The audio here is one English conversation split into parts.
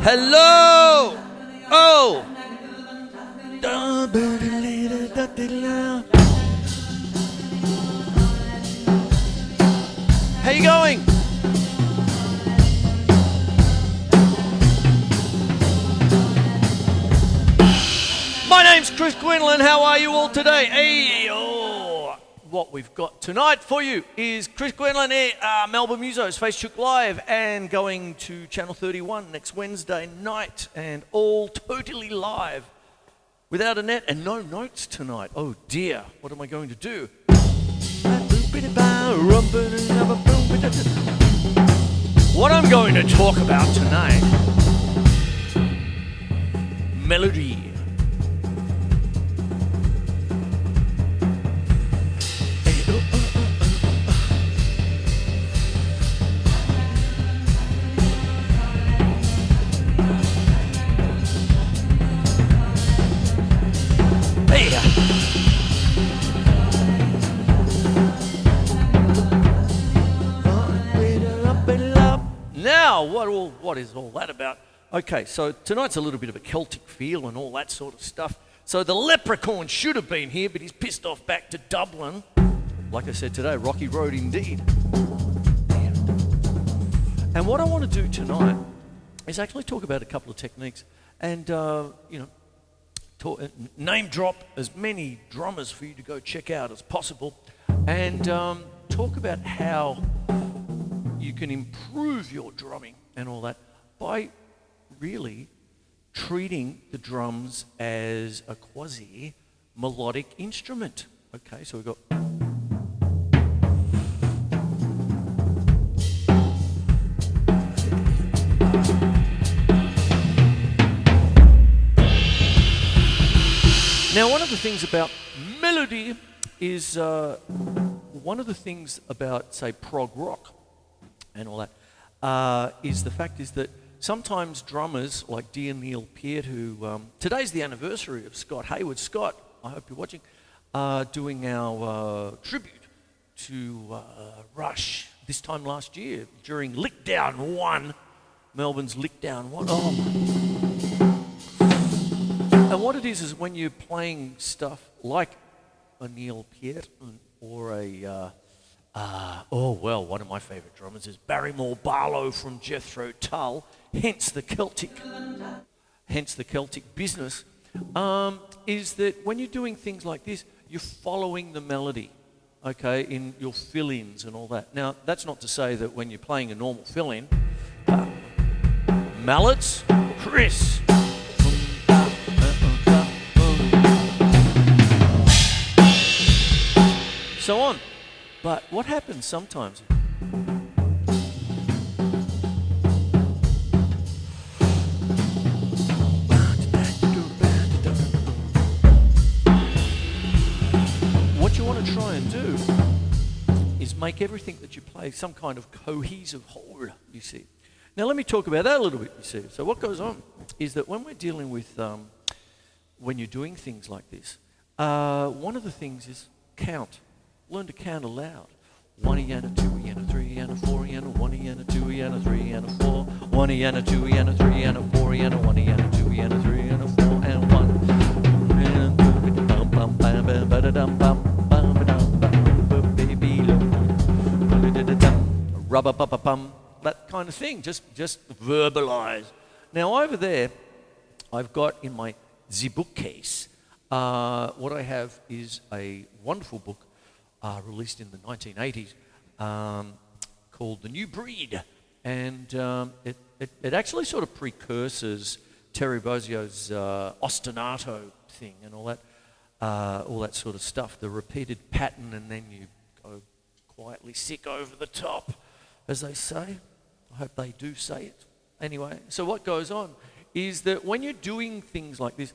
Hello! Oh! How you going? My name's Quinlan. How are you all today? Hey, what we've got tonight for you is Quinlan here, Melbourne Musos, Facechook Live, and going to Channel 31 next Wednesday night, and all totally live, without a net and no notes tonight. Oh dear, what am I going to do? What I'm going to talk about tonight, melody. Now, what is all that about? Okay, so tonight's a little bit of a Celtic feel and all that sort of stuff. So the leprechaun should have been here, but he's pissed off back to Dublin. Like I said today, rocky road indeed. And what I want to do tonight is actually talk about a couple of techniques and, name drop as many drummers for you to go check out as possible, and talk about how you can improve your drumming and all that by really treating the drums as a quasi-melodic instrument. Okay, so we've got... Now, one of the things about melody is one of the things about, say, prog rock and all that is the fact is that sometimes drummers like dear Neil Peart, who today's the anniversary of Scott Hayward. Scott, I hope you're watching, doing our tribute to Rush this time last year during Lickdown 1, Melbourne's Lickdown 1. Oh my. And what it is when you're playing stuff like a Neil Peart or a, one of my favourite drummers is Barrymore Barlow from Jethro Tull, hence the Celtic business, is that when you're doing things like this, you're following the melody, okay, in your fill-ins and all that. Now, that's not to say that when you're playing a normal fill-in, mallets, Chris, so on. But what happens sometimes, what you want to try and do is make everything that you play some kind of cohesive whole, you see. Now let me talk about that a little bit, you see. So what goes on is that when we're dealing with, when you're doing things like this, one of the things is count. Learn to count aloud. 1 and a 2 and a 3 and a 4 and a 1 and a 2 and a 3 and a 4. 1 and a 2 and a 3 and a 4 and a 1 and a 2 and a 3 and a 4 and 1. Rubber-bum-bum, that kind of thing. Just verbalize. Now over there, I've got in my bookcase. What I have is a wonderful book. Released in the 1980s, called The New Breed, and it actually sort of precurses Terry Bozzio's ostinato thing and all that sort of stuff, the repeated pattern, and then you go quietly sick over the top, as they say. I hope they do say it. Anyway, so what goes on is that when you're doing things like this,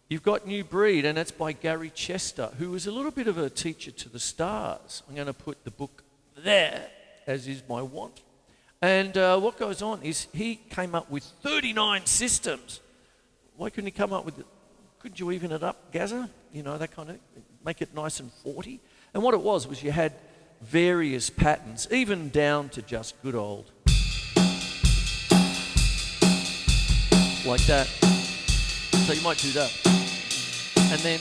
you've got New Breed, and that's by Gary Chester, who was a little bit of a teacher to the stars. I'm going to put the book there, as is my want. And what goes on is he came up with 39 systems. Why couldn't he come up with, couldn't you even it up, Gazza? You know, that kind of, make it nice and 40. And what it was you had various patterns, even down to just good old. like that. So you might do that. And then,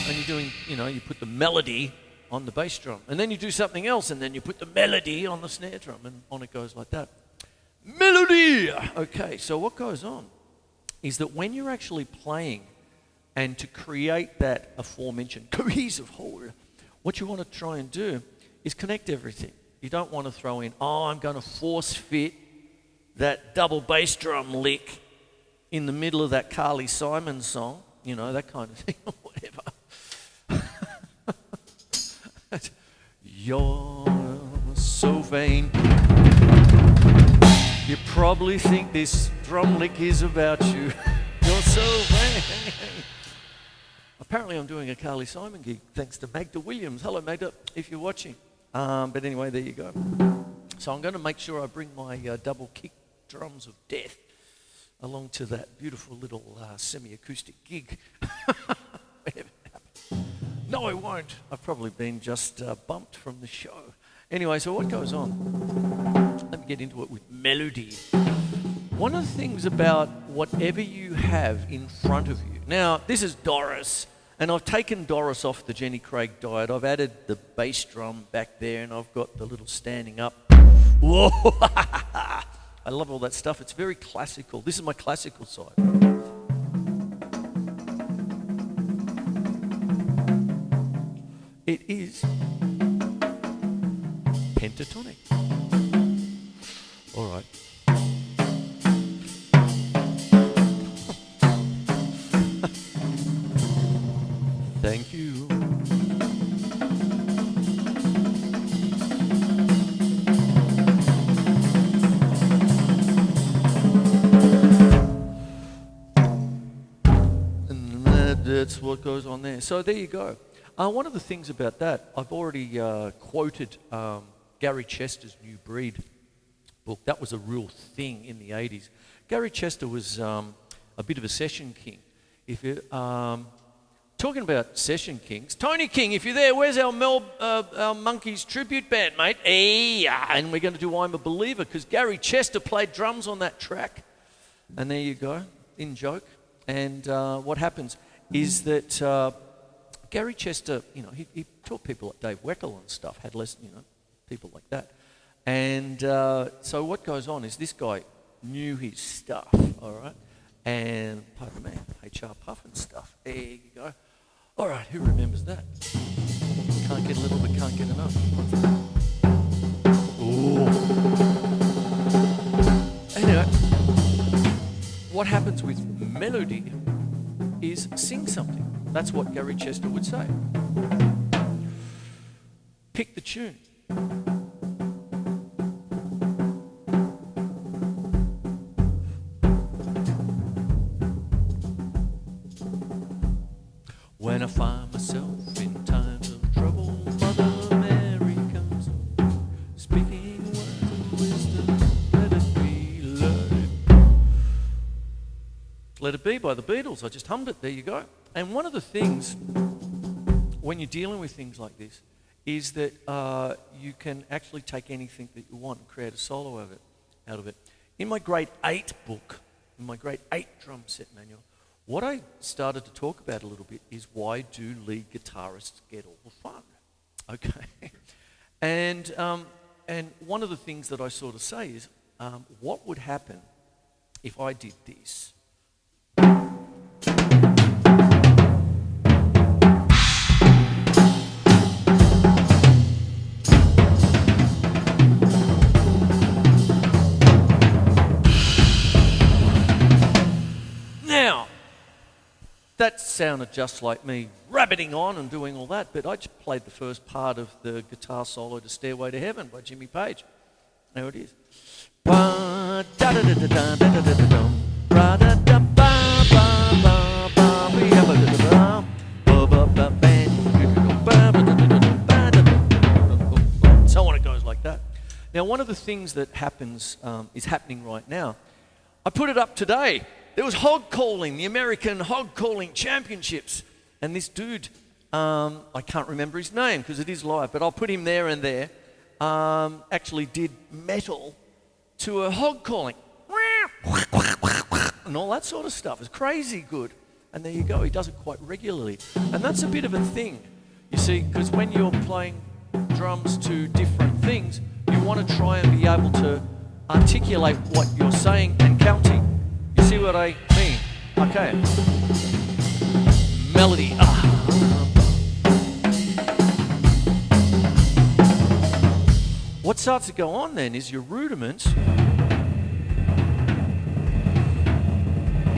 and you're doing, you put the melody on the bass drum. And then you do something else, and then you put the melody on the snare drum, and on it goes like that. Melody! Okay, so what goes on is that when you're actually playing, and to create that aforementioned cohesive whole, what you want to try and do is connect everything. You don't want to throw in, I'm going to force fit that double bass drum lick in the middle of that Carly Simon song, that kind of thing, or whatever. You're so vain. You probably think this drum lick is about you. You're so vain. Apparently I'm doing a Carly Simon gig thanks to Magda Williams. Hello Magda, if you're watching. But anyway, there you go. So I'm going to make sure I bring my double kick drums of death along to that beautiful little semi-acoustic gig. No, I won't. I've probably been just bumped from the show. Anyway, so what goes on? Let me get into it with melody. One of the things about whatever you have in front of you. Now, this is Doris, and I've taken Doris off the Jenny Craig diet. I've added the bass drum back there, and I've got the little standing up. Whoa! I love all that stuff. It's very classical. This is my classical side. It is pentatonic. All right. Thank you. And that's what goes on there. So there you go. One of the things about that, I've already quoted Gary Chester's New Breed book. That was a real thing in the 80s. Gary Chester was a bit of a session king. If you talking about session kings, Tony King, if you're there, where's our Monkeys tribute band, mate? Hey, and we're going to do I'm a Believer because Gary Chester played drums on that track. And there you go, in joke. And what happens is that Gary Chester, he taught people like Dave Weckl and stuff, had lessons, people like that. And so what goes on is this guy knew his stuff, all right? And, pardon me, HR Puff and stuff. There you go. All right, who remembers that? Can't get a little, but can't get enough. Ooh. Anyway, what happens with melody is sing something. That's what Gary Chester would say. Pick the tune. When I find myself in times of trouble, Mother Mary comes speaking words of wisdom. Let it be, let it be. Let It Be by the Beatles. I just hummed it. There you go. And one of the things, when you're dealing with things like this, is that you can actually take anything that you want and create a solo out of it. In my grade 8 book, in my grade 8 drum set manual, what I started to talk about a little bit is why do lead guitarists get all the fun? Okay. And one of the things that I sort of say is, what would happen if I did this? That sounded just like me rabbiting on and doing all that, but I just played the first part of the guitar solo to Stairway to Heaven by Jimmy Page. There it is. So on it goes like that. Now, one of the things that happens, is happening right now, I put it up today. There was hog calling, the American hog calling championships. And this dude, I can't remember his name because it is live, but I'll put him there and there, actually did metal to a hog calling and all that sort of stuff. It's crazy good. And there you go, he does it quite regularly. And that's a bit of a thing, you see, because when you're playing drums to different things, you want to try and be able to articulate what you're saying and counting. You see what I mean? Okay. Melody. What starts to go on then is your rudiments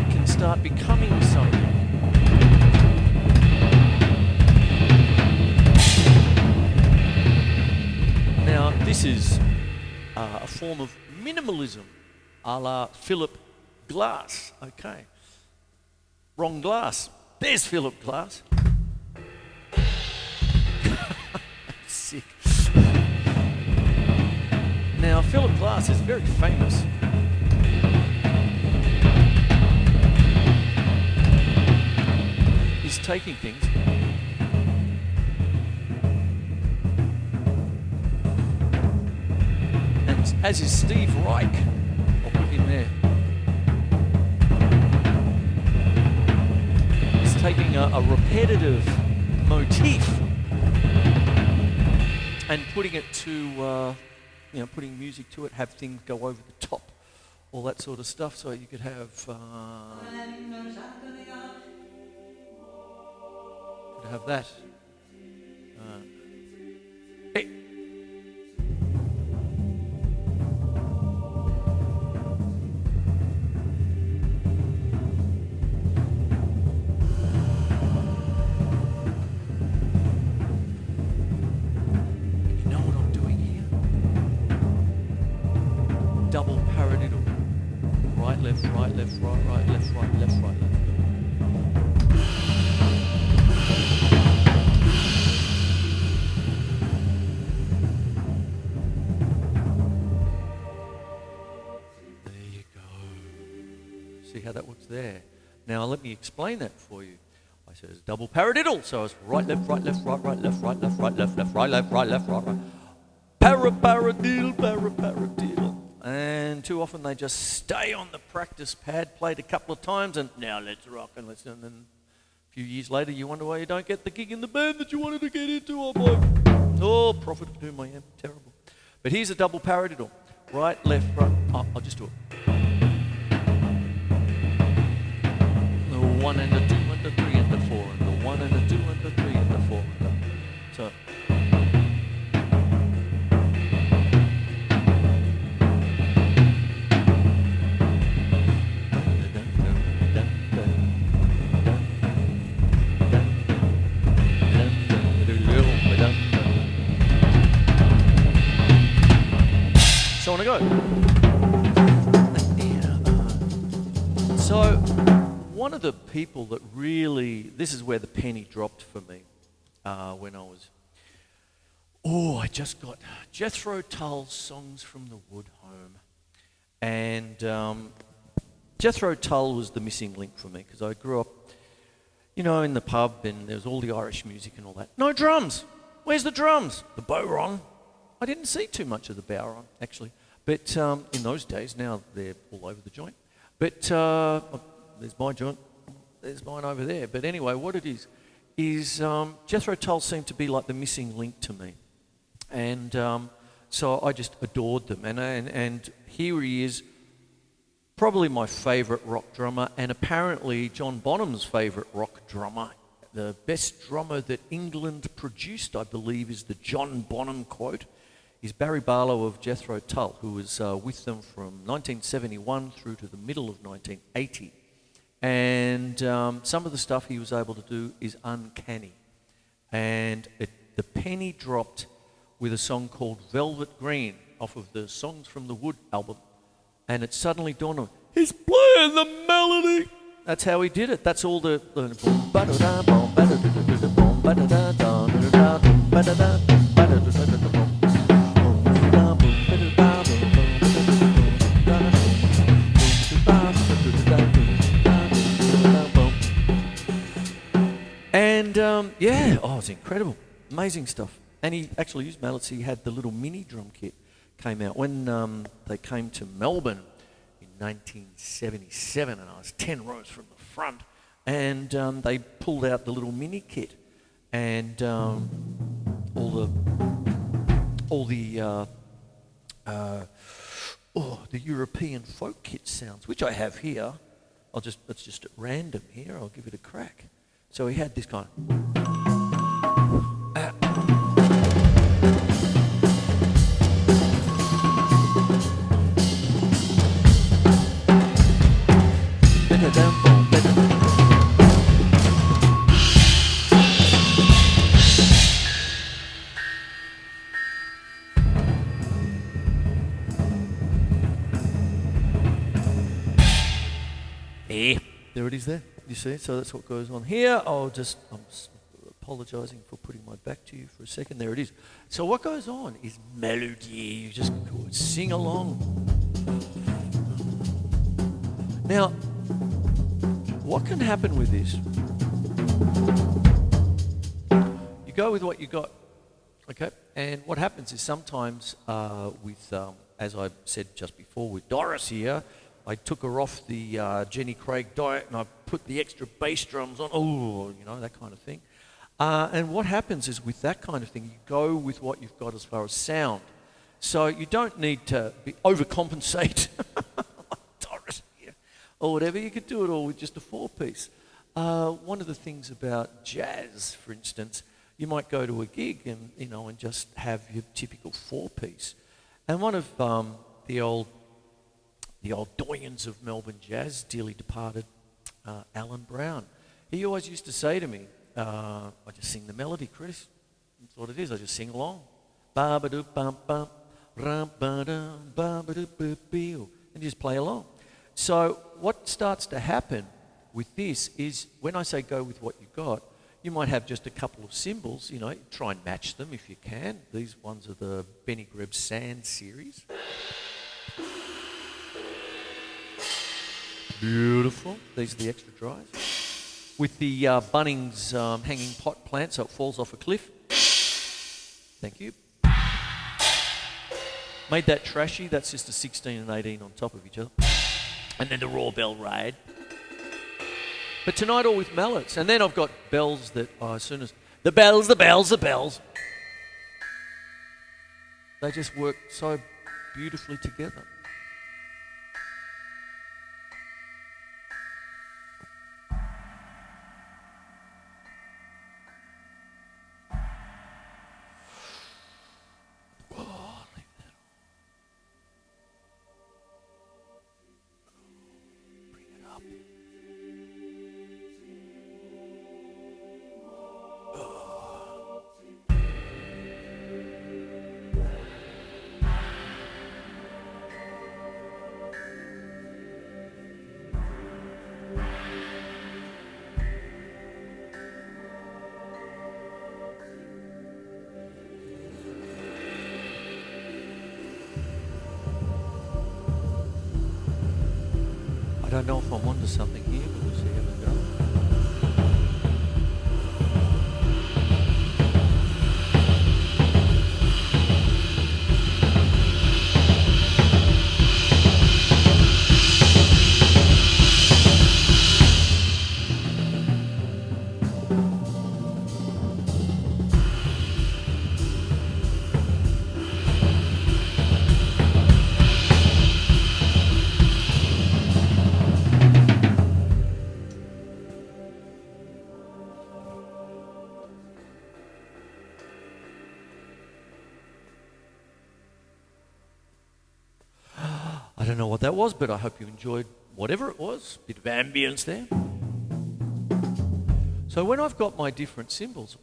can start becoming something. Now, this is a form of minimalism, a la Philip Glass. Okay. Wrong glass. There's Philip Glass. Sick. Now, Philip Glass is very famous. He's taking things. And as is Steve Reich. I'll put him there. He's taking a repetitive motif and putting it to, putting music to it, have things go over the top, all that sort of stuff. So you could have, that. Hey. Double paradiddle. Right, left, right, left, right, right, left, right, left, right, left. There you go. See how that works there? Now let me explain that for you. I said it's double paradiddle, so it's right, left, right, left, right, right, left, right, left, right, left, left, right, left, right, left, right, right. Paradiddle, paradiddle. And too often they just stay on the practice pad, played a couple of times, and now let's rock and let's. And then a few years later, you wonder why you don't get the gig in the band that you wanted to get into. Oh boy, oh prophet of whom I am, terrible. But here's a double paradiddle: right, left, right. Oh, I'll just do it. The 1 and the 2 and the 3 and the 4 and the 1 and the 2 and the 3 and the 4 and the. So. So on I go. So one of the people that really, this is where the penny dropped for me when I was, I just got Jethro Tull's Songs from the Wood home. And Jethro Tull was the missing link for me because I grew up, in the pub and there was all the Irish music and all that. No drums. Where's the drums? The bodhrán. I didn't see too much of the bodhrán, actually. But in those days, now they're all over the joint. But there's my joint, there's mine over there. But anyway, what it is Jethro Tull seemed to be like the missing link to me. And so I just adored them. And here he is, probably my favourite rock drummer, and apparently John Bonham's favourite rock drummer. The best drummer that England produced, I believe, is the John Bonham quote. Is Barry Barlow of Jethro Tull, who was with them from 1971 through to the middle of 1980. And some of the stuff he was able to do is uncanny. And the penny dropped with a song called Velvet Green off of the Songs from the Wood album. And it suddenly dawned on me, he's playing the melody. That's how he did it. That's all the and it's incredible, amazing stuff. And he actually used mallets. He had the little mini drum kit came out. When they came to Melbourne in 1977, and I was 10 rows from the front, and they pulled out the little mini kit, and all the European folk kit sounds, which I have here. It's just at random here. I'll give it a crack. So he had this kind of. There it is there. You see? So that's what goes on here. I'm apologising for putting my back to you for a second. There it is. So what goes on is melody. You just sing along. Now, what can happen with this? You go with what you got, okay? And what happens is sometimes as I said just before, with Doris here, I took her off the Jenny Craig diet and I put the extra bass drums on, that kind of thing. And what happens is with that kind of thing, you go with what you've got as far as sound. So you don't need to overcompensate Doris here or whatever. You could do it all with just a 4-piece. One of the things about jazz, for instance, you might go to a gig and just have your typical 4-piece. And one of the old doyens of Melbourne jazz, dearly departed Alan Brown, he always used to say to me, I just sing the melody, Chris. That's what it is. I just sing along. Ba-ba-do-bum-bum, ram-ba-dum, ba-ba-do-boo-boo, and you just play along. So what starts to happen with this is when I say go with what you got, you might have just a couple of cymbals, try and match them if you can. These ones are the Benny Greb Sand series. Beautiful. These are the extra dries. With the Bunnings hanging pot plant so it falls off a cliff. Thank you. Made that trashy. That's just a 16 and 18 on top of each other. And then the raw bell raid. But tonight all with mallets. And then I've got bells that as soon as... The bells. They just work so beautifully together. I don't know if I'm onto something here, but we'll see how we go. I don't know what that was, but I hope you enjoyed whatever it was. Bit of ambience there. So when I've got my different cymbals,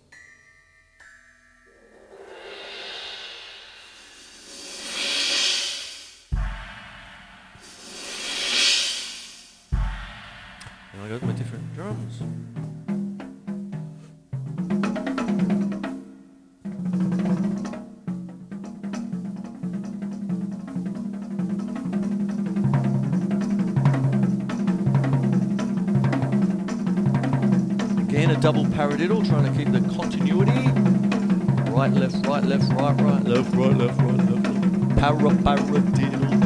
and I got my different drums. Again, a double paradiddle, trying to keep the continuity. Right, left, right, left, right, right, left, right, left, right, left. Paradiddle,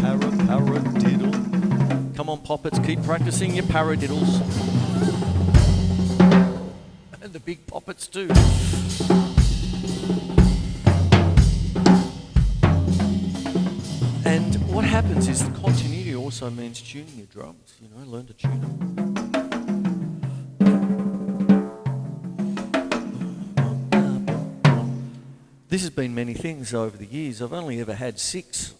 paradiddle. Come on, poppets, keep practicing your paradiddles. And the big poppets too. And what happens is the continuity also means tuning your drums. You know, learn to tune them. This has been many things over the years. I've only ever had 6,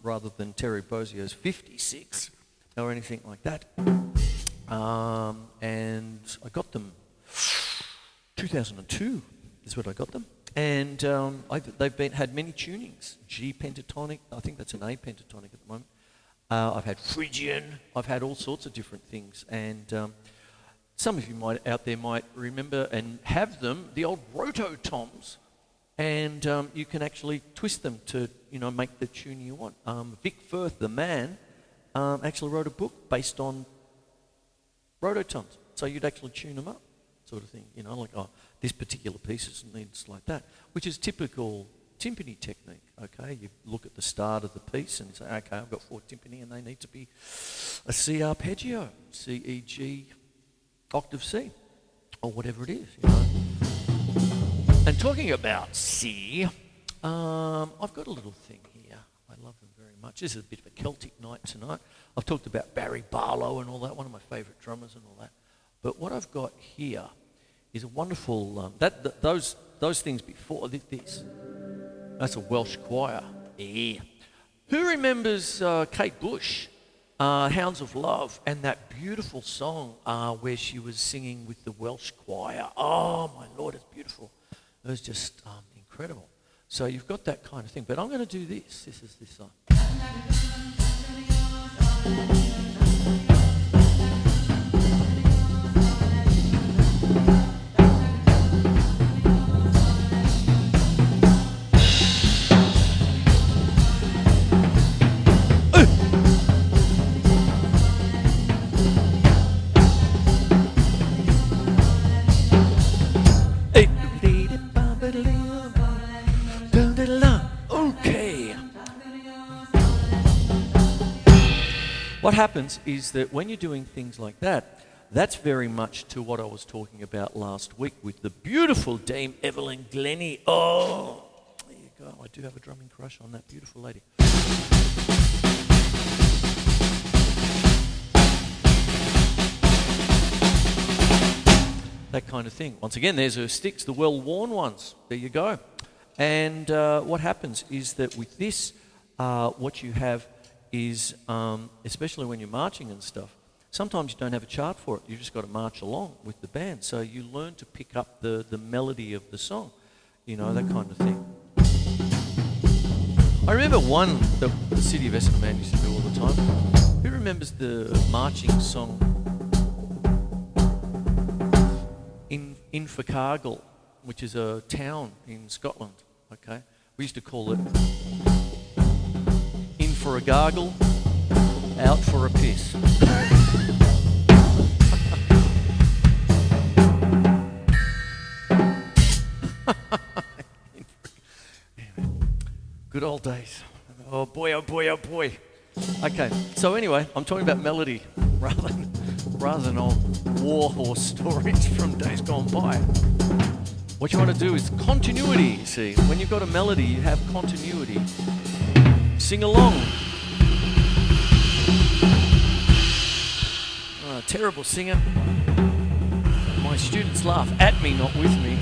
rather than Terry Bozio's 56 or anything like that. And I got them 2002 is when I got them. And they've had many tunings. G pentatonic, I think that's an A pentatonic at the moment. I've had Phrygian, I've had all sorts of different things. And some of you out there might remember and have them, the old rototoms. And you can actually twist them to, make the tune you want. Vic Firth, the man, actually wrote a book based on rototoms. So you'd actually tune them up, sort of thing. Like, this particular piece needs like that, which is typical timpani technique, okay? You look at the start of the piece and say, okay, I've got 4 timpani and they need to be a C arpeggio, C, E, G, octave C, or whatever it is, And talking about C, I've got a little thing here. I love them very much. This is a bit of a Celtic night tonight. I've talked about Barry Barlow and all that, one of my favourite drummers and all that. But what I've got here is a wonderful, those things before this, that's a Welsh choir. Yeah. Who remembers Kate Bush, Hounds of Love, and that beautiful song where she was singing with the Welsh choir? Oh my Lord, it's beautiful. It was just incredible. So you've got that kind of thing. But I'm going to do this. This is this song. Okay. What happens is that when you're doing things like that, that's very much to what I was talking about last week with the beautiful Dame Evelyn Glennie. Oh, there you go. I do have a drumming crush on that beautiful lady. That kind of thing. Once again, there's her sticks, the well-worn ones. There you go. And what happens is that with this, what you have is, especially when you're marching and stuff, sometimes you don't have a chart for it. You've just got to march along with the band. So you learn to pick up the melody of the song, that kind of thing. I remember one that the City of Essendon Man used to do all the time. Who remembers the marching song in Invercargill, which is a town in Scotland, okay? We used to call it in for a gargle, out for a piss. Good old days. Oh boy, oh boy, oh boy. Okay, so anyway, I'm talking about melody rather than old warhorse stories from days gone by. What you want to do is continuity, you see. When you've got a melody, you have continuity. Sing along. Oh, terrible singer. My students laugh at me, not with me.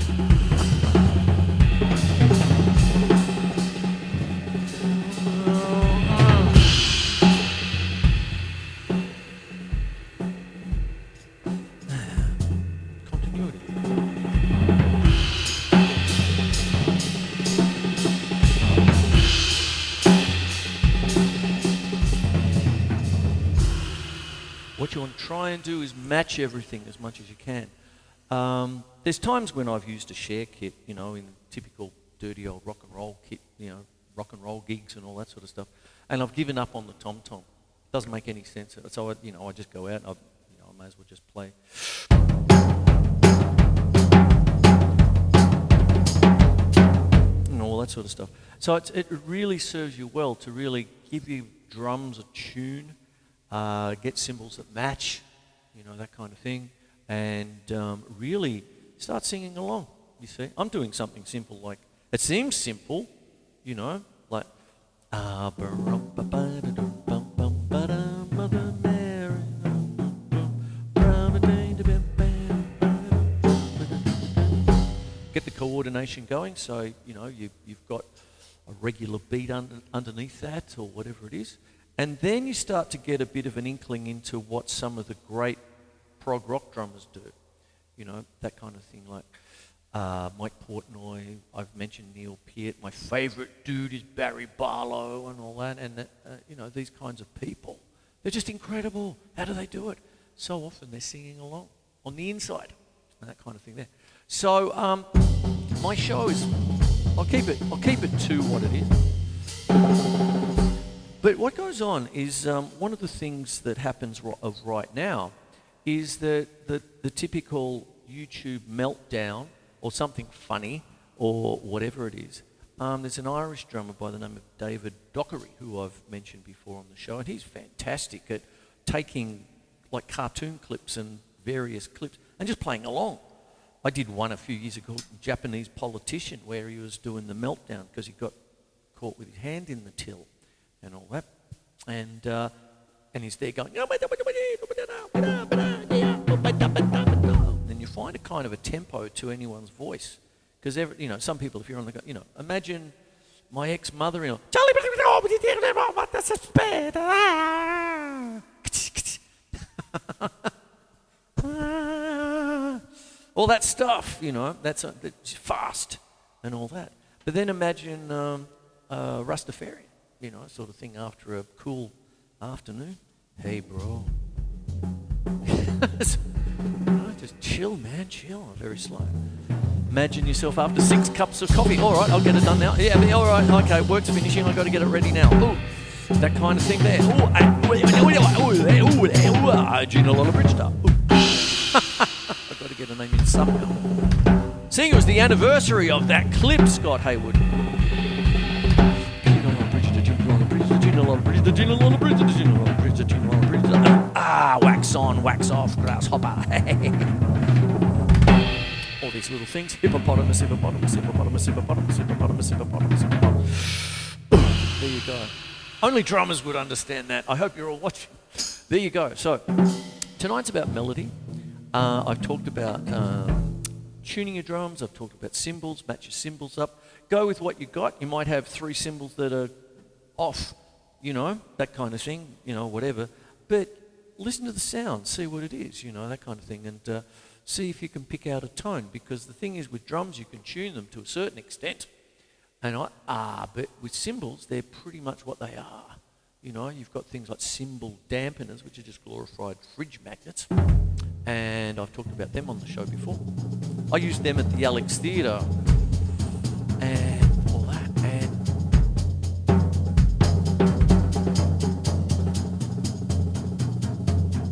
What you want to try and do is match everything as much as you can. There's times when I've used a share kit, in typical dirty old rock and roll kit, rock and roll gigs and all that sort of stuff, and I've given up on the tom-tom. Doesn't make any sense. So I just go out and I may as well just play. And all that sort of stuff. So it really serves you well to really give your drums a tune, get cymbals that match, that kind of thing, and really start singing along, you see. I'm doing something simple like, it seems simple, like, Mother Mary, get the coordination going, so you've got a regular beat underneath that or whatever it is, and then you start to get a bit of an inkling into what some of the great prog rock drummers do, that kind of thing, like Mike Portnoy. I've mentioned Neil Peart. My favourite dude is Barry Barlow and all that, and these kinds of people, they're just incredible. How do they do it? So often they're singing along on the inside and that kind of thing there. So my show is, I'll keep it to what it is. But what goes on is one of the things that happens right now is that the typical YouTube meltdown or something funny or whatever it is. There's an Irish drummer by the name of David Dockery, who I've mentioned before on the show, and he's fantastic at taking like cartoon clips and various clips and just playing along. I did one a few years ago, Japanese Politician, where he was doing the meltdown because he got caught with his hand in the till and all that. And he's there going, then you find a kind of a tempo to anyone's voice. Because, some people, if you're on the, imagine my ex-mother-in-law, Charlie, that's a spade. All that stuff, that's fast and all that. But then imagine Rastafarian, sort of thing after a cool afternoon. Hey, bro. Just chill, man, chill. Very slow. Imagine yourself after 6 cups of coffee. All right, I'll get it done now. Yeah, all right, okay, work's finishing. I've got to get it ready now. Ooh, that kind of thing there. Gina Lola Bridgestone. I've got to get a name in somehow. Seeing it was the anniversary of that clip, Scott Hayward. Wax on, wax off, grasshopper. All these little things. Hippopotamus, hippopotamus, hippopotamus, hippopotamus, hippopotamus, hippopotamus, hippopotamus. There you go. Only drummers would understand that. I hope you're all watching. There you go. So, tonight's about melody. I've talked about tuning your drums. I've talked about cymbals. Match your cymbals up. Go with what you got. You might have 3 cymbals that are off, that kind of thing, whatever. But listen to the sound, see what it is, that kind of thing, and see if you can pick out a tone. Because the thing is, with drums, you can tune them to a certain extent, but with cymbals, they're pretty much what they are. You've got things like cymbal dampeners, which are just glorified fridge magnets, and I've talked about them on the show before. I used them at the Alex Theatre, and all that,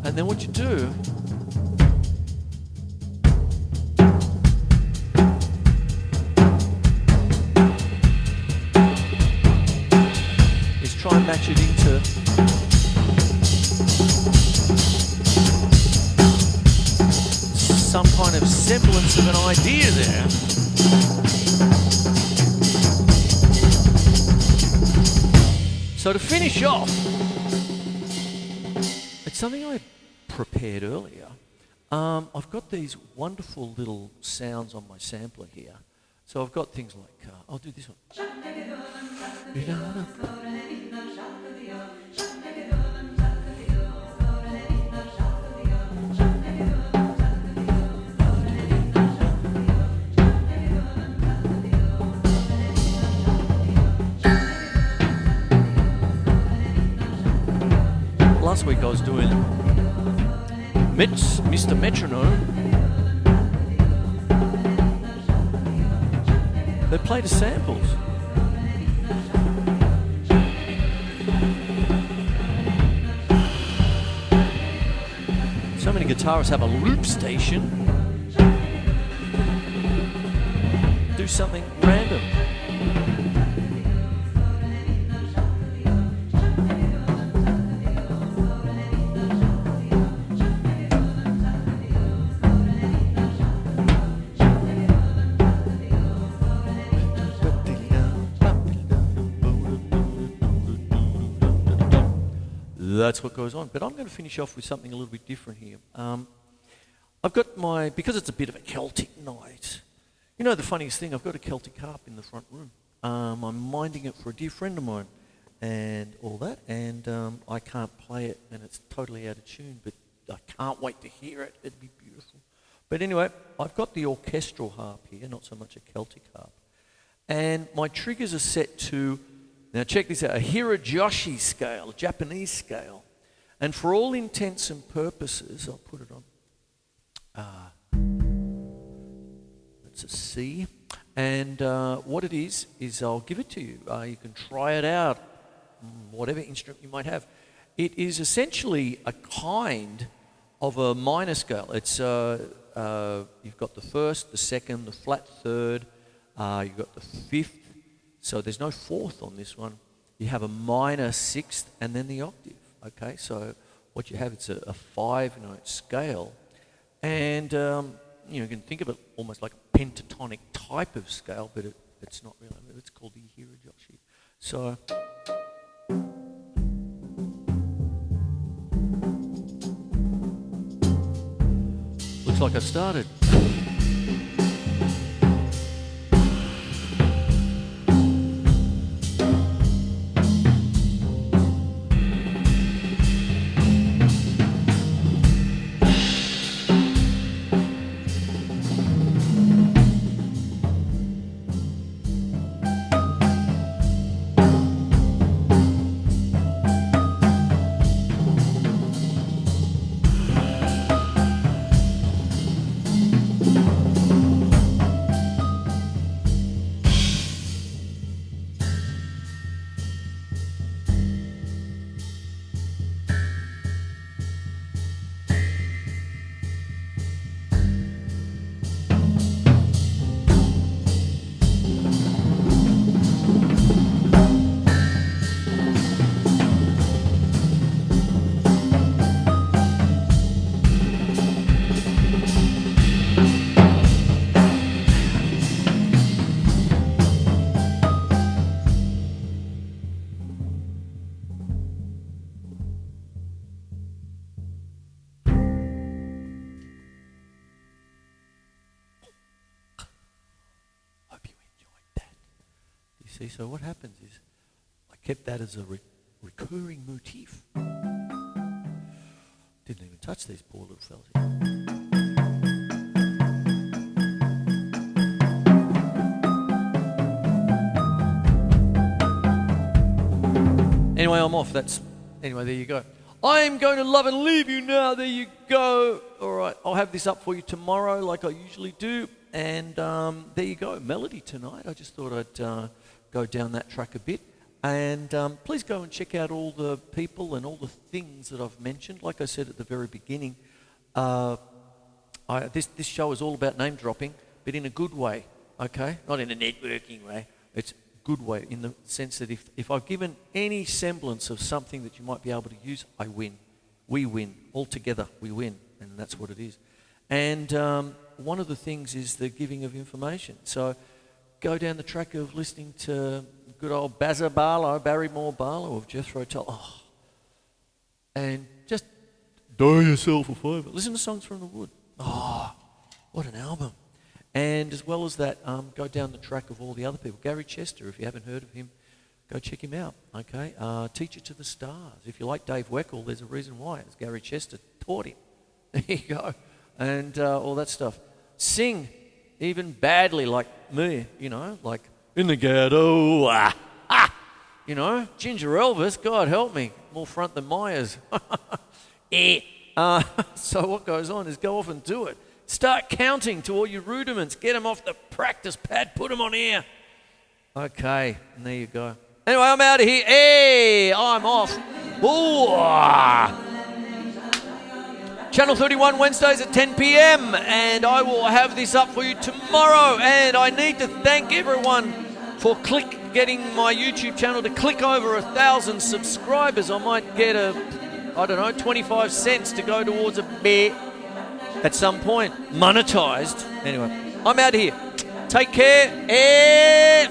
and then what you do is try and match it into some kind of semblance of an idea there. So to finish off, it's something I prepared earlier. I've got these wonderful little sounds on my sampler here. So I've got things like, I'll do this one. Last week I was doing Mr. Metronome. They played the samples. So many guitarists have a loop station. Do something random. that's what goes on. But I'm going to finish off with something a little bit different here. I've got because it's a bit of a Celtic night. You know the funniest thing, I've got a Celtic harp in the front room. I'm minding it for a dear friend of mine and all that, and I can't play it and it's totally out of tune, but I can't wait to hear it. It'd be beautiful. But anyway, I've got the orchestral harp here, not so much a Celtic harp. And my triggers are set to, now check this out, a Hirajoshi scale, a Japanese scale. And for all intents and purposes, I'll put it on. That's a C. And what it is I'll give it to you. You can try it out, whatever instrument you might have. It is essentially a kind of a minor scale. It's you've got the first, the second, the flat third, you've got the fifth, so there's no fourth on this one. You have a minor sixth and then the octave, okay? So what you have, it's a 5-note scale, and you can think of it almost like a pentatonic type of scale, but it's not really. It's called the Hirajoshi. So looks like I've started. See, so what happens is I kept that as a recurring motif. Didn't even touch these poor little fellas here. Anyway, I'm off. Anyway, there you go. I'm going to love and leave you now. There you go. All right, I'll have this up for you tomorrow like I usually do. And there you go, melody tonight. I just thought I'd go down that track a bit. And please go and check out all the people and all the things that I've mentioned. Like I said at the very beginning, this show is all about name dropping, but in a good way, okay? Not in a networking way. It's a good way in the sense that if I've given any semblance of something that you might be able to use, I win. We win. All together, we win. And that's what it is. And one of the things is the giving of information. So go down the track of listening to good old Barrymore Barlow of Jethro Tull. Oh, and just die yourself a favour. Listen to Songs from the Wood. Oh, what an album. And as well as that, go down the track of all the other people. Gary Chester, if you haven't heard of him, go check him out, okay? Teacher to the Stars. If you like Dave Weckl, there's a reason why. It's Gary Chester taught him. There you go. And all that stuff. Sing, even badly like me, like in the ghetto, Ginger Elvis, God help me, more front than Myers. So what goes on is go off and do it. Start counting to all your rudiments. Get them off the practice pad. Put them on air. Okay, and there you go. Anyway, I'm out of here. Hey, I'm off. Ooh. Channel 31 Wednesdays at 10 p.m. and I will have this up for you tomorrow. And I need to thank everyone for getting my YouTube channel to click over 1,000 subscribers. I might get 25 cents to go towards a bit at some point. Monetized. Anyway, I'm out of here. Take care.